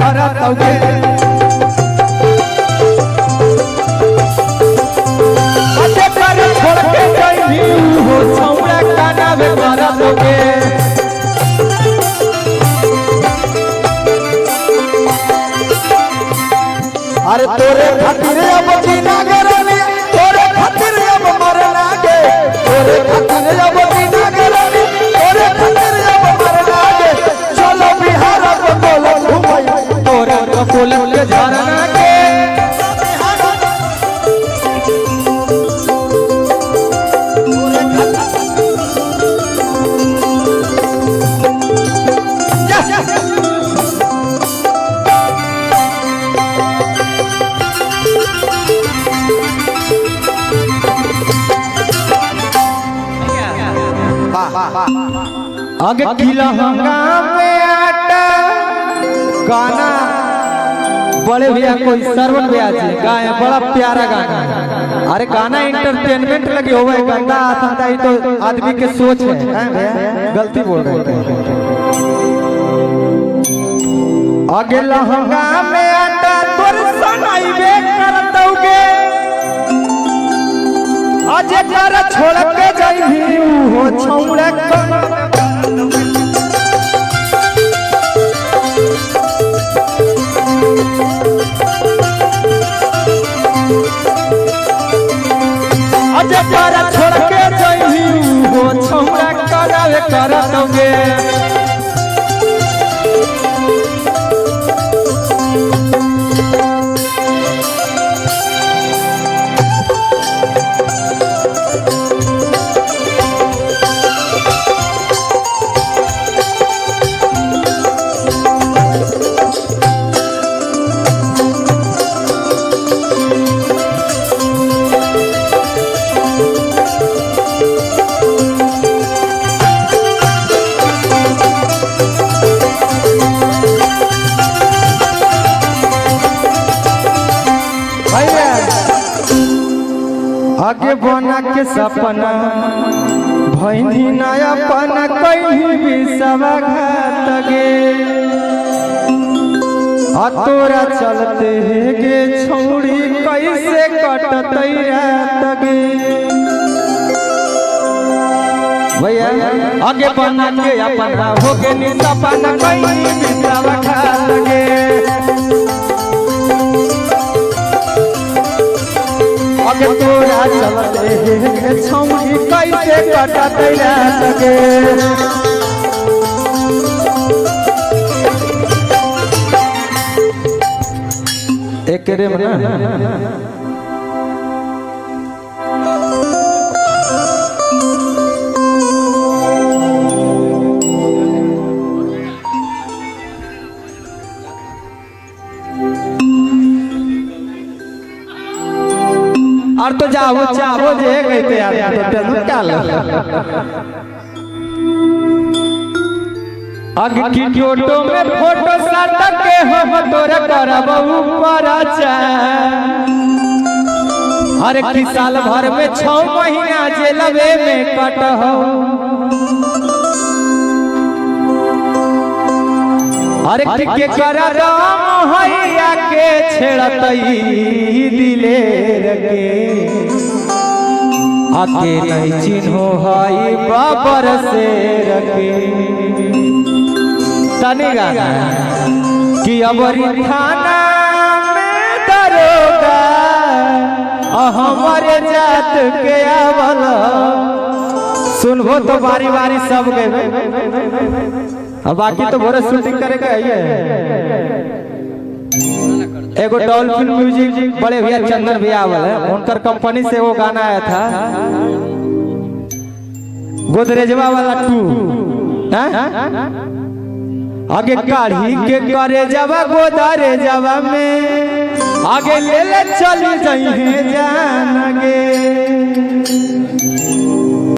करत होगे अजे कर छोड़ के गई हो छौड़ा काना में करत होगे अरे तोरे खातिर अब जीना गरानी तोरे खातिर अब मरना गे तोरे खातिर अब जीना गरानी तोरे खातिर अब मरना गे चलो बिहार को बोलो घुमाई तोरे कपोल के झरना गे आगे किला हंगाम में आटा गाना बड़े भैया कोई सरवन भैया जी गाए बड़ा प्यारा गाना अरे गाना इंटरटेनमेंट लगे हुआ है गंदा आता ही तो आदमी के सोच है भैया गलती बोल रहे हैं आगे लहंगा में आटा तोर सनाई बे करतोगे आज कर छोड़ के जाई हो छौड़ा अजे तारा छोड़ के जाई हो छौड़ा करावे करतोगे आगे बना के सपना भैनी नया पना कहीं भी सवाघात गे तोरा चलते गे छौड़ी कैसे कटतई रात गे भैया आगे बना के अपना हो गे नि सपना कहीं भी सवाघात गे आगे तोरा चलते हैं छौड़ी कैसे कटत रात गे एक रे और तो जाओ चाहो जे कहते यार तो चलो चल आगे की फोटो में फोटो साट के हम तोरे करब ऊपर चा अरे की साल भर में 6 महीना जेलवे में कट हो अरे के करा राम हैया के छेड़तई दिलेर के आके नहीं चिन्हो हाई बाबर से रखे तनिगा कि अबरी थाना में दरोगा हमारे जात के आवल सुनबो तो बारी बारी सब गए अब बाकी तो भोरे शूटिंग करेगा एगो डॉल्फिन म्यूजिक बड़े भैया चंदन भैया वाले उनकर कंपनी से वो गाना आया था गोदरेजवा वाला 2 आगे काढ़ी के करे जावा गोदारे जावा में आगे ले ले चली जाई है जान गे